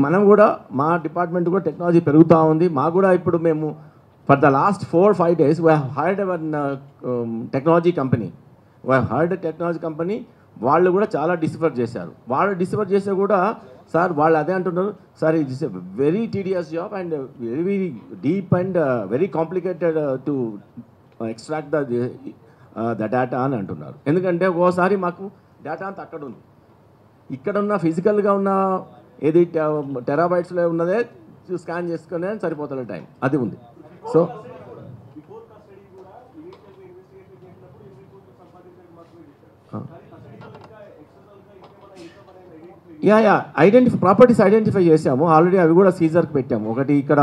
మనం కూడా మా డిపార్ట్మెంట్ కూడా టెక్నాలజీ పెరుగుతూ ఉంది. మాకు కూడా ఇప్పుడు మేము for the last 4-5 days we have hired hour technology company. We have hired technology company. వాళ్ళు కూడా చాలా డిసిఫర్ చేశారు. వాళ్ళు డిసిఫర్ చేస్తే కూడా సార్ వాళ్ళు అదే అంటున్నారు, sir it is a very tedious job and very very deep and very complicated to extract the data అని అంటున్నారు. ఎందుకంటే ఒక్కోసారి మాకు డేటా అంతా అక్కడ ఉంది, ఇక్కడ ఉన్న ఫిజికల్గా ఉన్న ఏది టెరాబైట్స్లో ఉన్నదే స్కాన్ చేసుకునే సరిపోతుంది టైం అది ఉంది. సో ప్రాపర్టీస్ ఐడెంటిఫై చేసాము ఆల్రెడీ, అవి కూడా సీజర్కి పెట్టాము. ఒకటి ఇక్కడ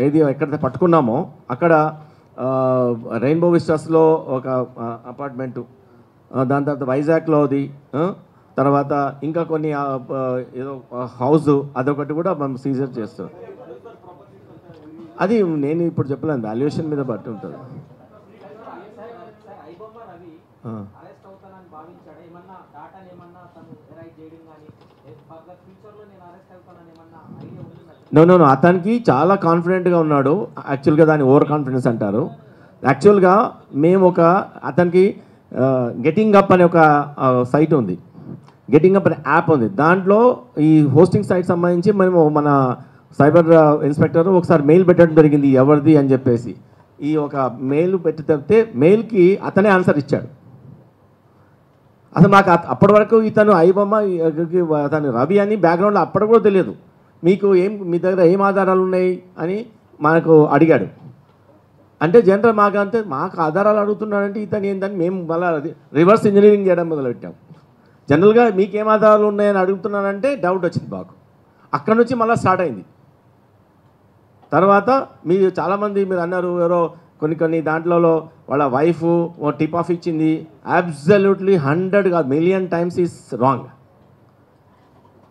ఏది ఎక్కడైతే పట్టుకున్నామో అక్కడ రెయిన్బో విస్టాస్లో ఒక అపార్ట్మెంటు, దాని తర్వాత వైజాగ్లోది, తర్వాత ఇంకా కొన్ని ఏదో హౌస్ అదొకటి కూడా మనం సీజర్ చేస్తాం. అది నేను ఇప్పుడు చెప్పలేను, వాల్యుయేషన్ మీద బట్టి ఉంటుంది. నో అతనికి చాలా కాన్ఫిడెంట్గా ఉన్నాడు. యాక్చువల్గా దాన్ని ఓవర్ కాన్ఫిడెన్స్ అంటారు. యాక్చువల్గా మేము అతనికి గెటింగ్ అప్ అనే ఒక సైట్ ఉంది, గెటింగ్ అప్ అనే యాప్ ఉంది. దాంట్లో ఈ హోస్టింగ్ సైట్ సంబంధించి మేము మన సైబర్ ఇన్స్పెక్టర్ ఒకసారి మెయిల్ పెట్టడం జరిగింది, ఎవరిది అని చెప్పేసి. ఈ ఒక మెయిల్ పెట్టి తప్పితే మెయిల్కి అతనే ఆన్సర్ ఇచ్చాడు. అసలు నాకు అప్పటి వరకు ఇతను ఐబొమ్మ అతను రవి అని బ్యాక్గ్రౌండ్లో అప్పటి కూడా తెలియదు. మీకు మీ దగ్గర ఏం ఆధారాలు ఉన్నాయి అని మనకు అడిగాడు. అంటే జనరల్ మాకు ఆధారాలు అడుగుతున్నాడంటే ఇతను ఏంటని మేము మళ్ళీ రివర్స్ ఇంజనీరింగ్ చేయడం మొదలుపెట్టాం. జనరల్గా మీకేం ఆధారాలు ఉన్నాయని అడుగుతున్నానంటే డౌట్ వచ్చింది మాకు. అక్కడ నుంచి మళ్ళీ స్టార్ట్ అయింది. తర్వాత మీరు చాలామంది మీరు అన్నారు ఎవరో కొన్ని దాంట్లో వాళ్ళ వైఫ్ టిప్ ఆఫ్ ఇచ్చింది. అబ్సల్యూట్లీ 100 కాదు మిలియన్ టైమ్స్ ఈజ్ రాంగ్.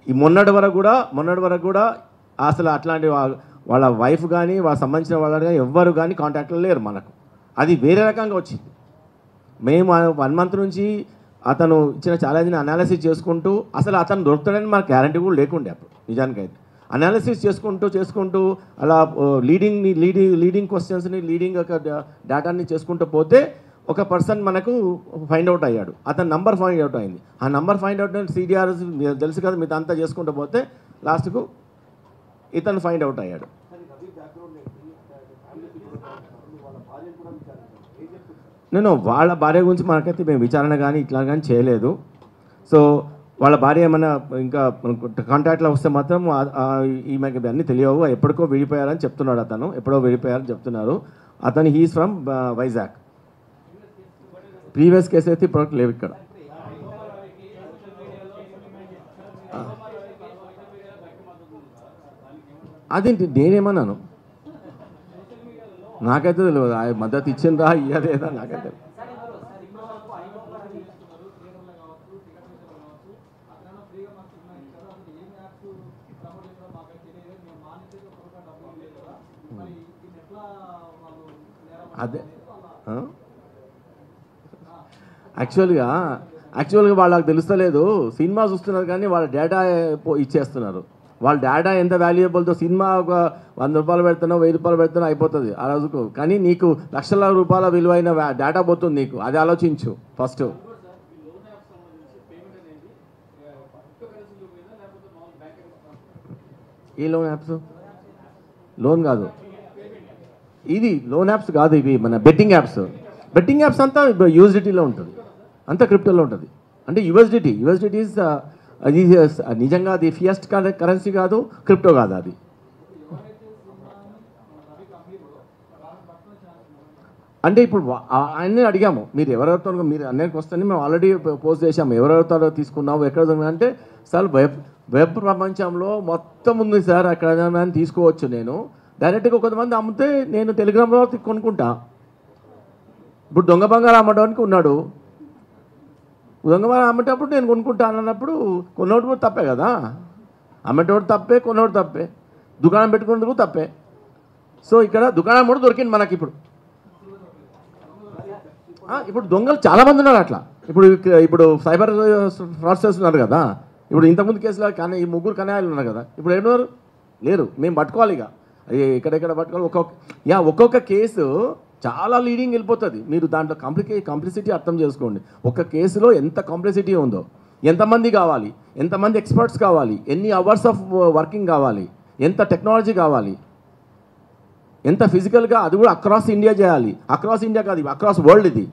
ఈ మొన్నటి వరకు కూడా అసలు అట్లాంటి వాళ్ళ వైఫ్ కానీ వాళ్ళకి సంబంధించిన వాళ్ళు కానీ ఎవ్వరు కానీ కాంటాక్ట్లో లేరు మనకు. అది వేరే రకంగా వచ్చింది. మేము 1 month నుంచి అతను ఇచ్చిన ఛాలెంజ్ని అనాలిసిస్ చేసుకుంటూ, అసలు అతను దొరుకుతాడని మనకు గ్యారంటీ కూడా లేకుండే అప్పుడు. నిజానికైతే అనాలిసిస్ చేసుకుంటూ అలా లీడింగ్ క్వశ్చన్స్ని లీడింగ్ ఒక డేటాని చేసుకుంటూ పోతే ఒక పర్సన్ మనకు ఫైండ్ అవుట్ అయ్యాడు. అతని నంబర్ ఫైండ్ అవుట్ అయింది. ఆ నంబర్ ఫైండ్ అవుట్ సిడిఆర్ తెలుసు కదా, మీరు అంతా చేసుకుంటూ పోతే లాస్ట్కు ఇతను ఫైండ్ అవుట్ అయ్యాడు. నేను వాళ్ళ భార్య గురించి మనకైతే మేము విచారణ కానీ ఇట్లా కానీ చేయలేదు. సో వాళ్ళ భార్య ఏమైనా ఇంకా కాంటాక్ట్లో వస్తే మాత్రం ఈమెకి అన్నీ తెలియవు, ఎప్పటికో విడిపోయారని చెప్తున్నాడు. అతను ఎప్పుడో విడిపోయారని చెప్తున్నారు. అతను he's from Vizag. Previous case అయితే ఇప్పటివరకు లేవు ఇక్కడ. అదేంటి నేనేమన్నాను, నాకైతే తెలియదు. మద్దతు ఇచ్చిందా ఇయ్యలేదా నాకైతే. అదే యాక్చువల్గా వాళ్ళకి తెలుస్తలేదు. సినిమా చూస్తున్నారు కానీ వాళ్ళ డేటా ఇచ్చేస్తున్నారు. వాళ్ళ డేటా ఎంత వాల్యుయబుల్తో, సినిమా ఒక 100 రూపాయలు పెడుతున్నావు 1000 రూపాయలు పెడుతున్నా అయిపోతుంది ఆ రోజుకు. కానీ నీకు లక్షల రూపాయల విలువైన డేటా పోతుంది నీకు. అది ఆలోచించు ఫస్ట్. ఏ లోన్ యాప్స్? లోన్ కాదు ఇది, లోన్ యాప్స్ కాదు ఇవి, మన బెట్టింగ్ యాప్స్. బెట్టింగ్ యాప్స్ అంతా యూఎస్డిటీలో ఉంటుంది, అంతా క్రిప్టోలో ఉంటుంది. అంటే యూఎస్డిటీ ఈజ్ అది నిజంగా అది ఫియస్ట్ కరెన్సీ కాదు, క్రిప్టో కాదు అది. అంటే ఇప్పుడు అన్నీ అడిగాము, మీరు ఎవరెవరితో మీరు అన్నిటికి వస్తే మేము ఆల్రెడీ పోస్ట్ చేసాము, ఎవరెవరితో తీసుకున్నావు ఎక్కడ అంటే సార్ వెబ్ ప్రపంచంలో మొత్తం ఉంది సార్, అక్కడ తీసుకోవచ్చు. నేను డైరెక్ట్గా కొంతమంది అమ్మితే నేను టెలిగ్రామ్లో కొనుక్కుంటా. ఇప్పుడు దొంగ బంగారం అమ్మడానికి ఉన్నాడు, దొంగ బంగారం అమ్మేటప్పుడు నేను కొనుక్కుంటాను అన్నప్పుడు కొన్నోడు కూడా తప్పే కదా. అమ్మేటోడు తప్పే, కొన్నోడు తప్పే, దుకాణం పెట్టుకునేందుకు తప్పే. సో ఇక్కడ దుకాణం కూడా దొరికింది మనకి. ఇప్పుడు దొంగలు చాలామంది ఉన్నారు అట్లా. ఇప్పుడు సైబర్ ఫ్రాడ్స్టర్స్ ఉన్నారు కదా, ఇప్పుడు ఇంతకుముందు కేసులో కానీ ఈ ముగ్గురు కన్యాయాలు ఉన్నారు కదా, ఇప్పుడు ఎవరు లేరు, మేము పట్టుకోవాలి ఇక ఎక్కడెక్కడ పట్టుకోవాలి. ఒక్కొక్క కేసు చాలా లీడింగ్ వెళ్ళిపోతుంది. మీరు దాంట్లో కాంప్లిసిటీ అర్థం చేసుకోండి. ఒక కేసులో ఎంత కాంప్లిసిటీ ఉందో, ఎంతమంది కావాలి, ఎంతమంది ఎక్స్పర్ట్స్ కావాలి, ఎన్ని అవర్స్ ఆఫ్ వర్కింగ్ కావాలి, ఎంత టెక్నాలజీ కావాలి, ఎంత ఫిజికల్గా, అది కూడా అక్రాస్ ఇండియా చేయాలి. అక్రాస్ ఇండియా కాదు, అక్రాస్ వరల్డ్. ఇది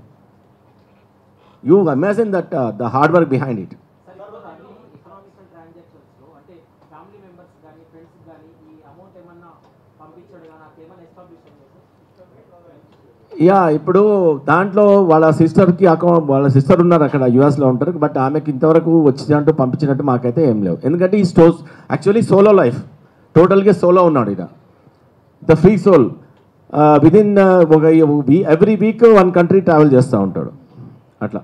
you imagine that the hard work behind it. ఇప్పుడు దాంట్లో వాళ్ళ సిస్టర్ ఉన్నారు అక్కడ యూఎస్లో ఉంటారు, బట్ ఆమెకి ఇంతవరకు వచ్చినట్టు పంపించినట్టు మాకైతే ఏం లేవు. ఎందుకంటే ఈ యాక్చువల్లీ సోలో లైఫ్, టోటల్గా సోలో ఉన్నాడు ఇక, the free soul. Within every week 1 country travel చేస్తూ ఉంటాడు. అట్లా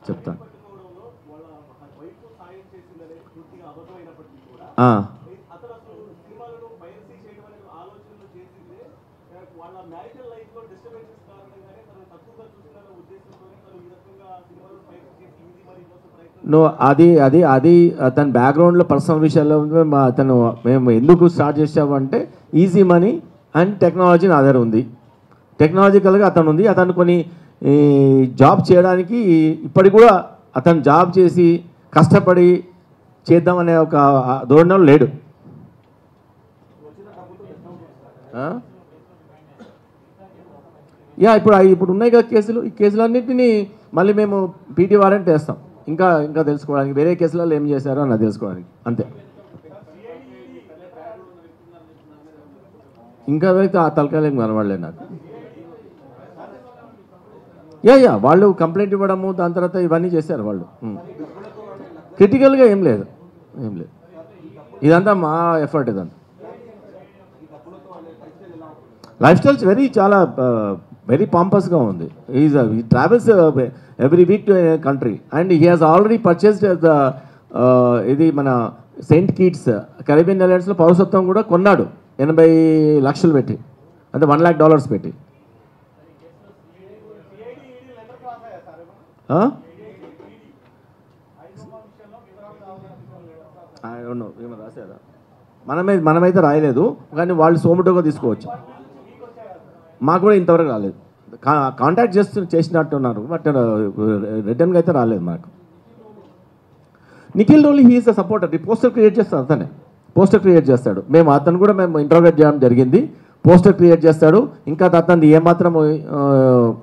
చెప్తాను. అది తన బ్యాక్గ్రౌండ్లో పర్సనల్ విషయాల్లో మేము ఎందుకు స్టార్ట్ చేసామంటే ఈజీ మనీ అండ్ టెక్నాలజీ నా దగ్గర ఉంది, టెక్నాలజికల్గా అతను ఉంది. అతను కొన్ని జాబ్ చేయడానికి ఇప్పటికి కూడా అతను జాబ్ చేసి కష్టపడి చేద్దామనే ఒక ధోరణిలో లేడు. ఇప్పుడు ఉన్నాయి కదా కేసులు, ఈ కేసులన్నింటినీ మళ్ళీ మేము పీటీ వారెంట్ వేస్తాం ఇంకా తెలుసుకోవడానికి, వేరే కేసులలో ఏం చేశారో అని తెలుసుకోవడానికి, అంతే. ఇంకా అయితే ఆ తలకాయలు ఏం కనబడలేదు నాకు. వాళ్ళు కంప్లైంట్ ఇవ్వడము, దాని తర్వాత ఇవన్నీ చేశారు వాళ్ళు. క్రిటికల్గా ఏం లేదు. ఇదంతా మా ఎఫర్ట్. ఇదంతా లైఫ్ స్టైల్స్ చాలా వెరీ పాంపస్గా ఉంది. ఈ travels every week to country and he has already purchased ఇది మన సెయింట్ కిట్స్ కరేబియన్ ఐలాండ్స్లో పౌరసత్వం కూడా కొన్నాడు 80 లక్షలు పెట్టి, అంటే $1 lakh పెట్టి. రాశారా? మనమైతే రాయలేదు, కానీ వాళ్ళు సోమటోగా తీసుకోవచ్చు. మాకు కూడా ఇంతవరకు రాలేదు. కాంటాక్ట్ చేసినట్టున్నారు, బట్ రిటర్న్గా అయితే రాలేదు మాకు. Nikhil only he is the supporter. Poster create చేస్తాడు, అతనే పోస్టర్ క్రియేట్ చేస్తాడు. అతను కూడా మేము ఇంటర్వ్యూట్ చేయడం జరిగింది. పోస్టర్ క్రియేట్ చేస్తాడు. ఇంకా అతను ఏమాత్రం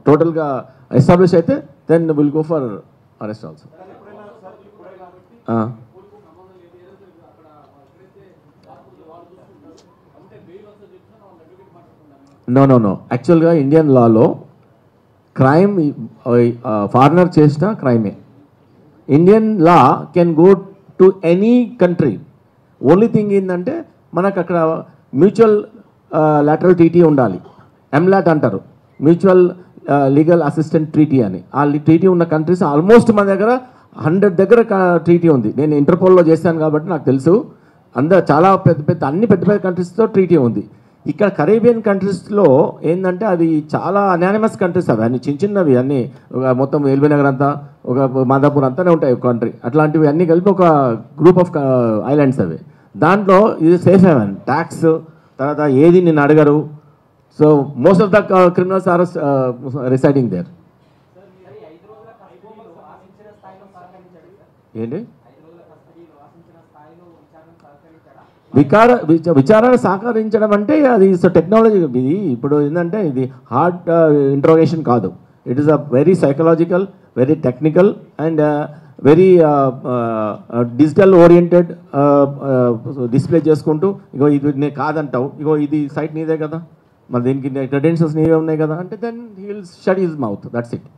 టోటల్గా ఎస్టాబ్లిష్ అయితే then will go for arrest also. No యాక్చువల్గా ఇండియన్ లాలో క్రైమ్ ఫారినర్ చేసిన క్రైమే. Indian law can go to any country. Only thing ఏంటంటే మనకు అక్కడ మ్యూచువల్ లాటరల్ ట్రీటీ ఉండాలి, ఎంలాట్ అంటారు, మ్యూచువల్ లీగల్ అసిస్టెంట్ ట్రీటీ అని. ఆ ట్రీటీ ఉన్న కంట్రీస్ ఆల్మోస్ట్ మన దగ్గర 100 దగ్గర ట్రీటీ ఉంది. నేను ఇంటర్పోల్లో చేశాను కాబట్టి నాకు తెలుసు. చాలా అన్ని పెద్ద కంట్రీస్తో ట్రీటీ ఉంది. ఇక్కడ కరేబియన్ కంట్రీస్లో ఏంటంటే అవి చాలా అనానిమస్ కంట్రీస్. అవి అన్ని చిన్నవి అన్నీ, మొత్తం ఎల్బీ నగర్ అంతా, ఒక మాదాపూర్ అంతానే ఉంటాయి ఒక కంట్రీ. అట్లాంటివి అన్నీ కలిపి ఒక గ్రూప్ ఆఫ్ ఐలాండ్స్ అవి. దాంట్లో ఇది సేఫ్ హెవెన్, ట్యాక్స్ తర్వాత ఏది నిన్ను అడగరు. So most of the criminals are residing there. ఏంటి విచారణ సహకరించడం అంటే అది టెక్నాలజీ. ఇది ఇప్పుడు ఏంటంటే ఇది హార్డ్ ఇంట్రోగేషన్ కాదు. It is a very psychological, very technical and very digital oriented. Display చేసుకుంటూ ఇగో ఇది నేను కాదంటావు, ఇగో ఇది సైట్ నీదే కదా, మరి దీనికి క్రెడెన్షియల్స్ నీవే ఉన్నాయి కదా అంటే then he will shut his mouth, that's it.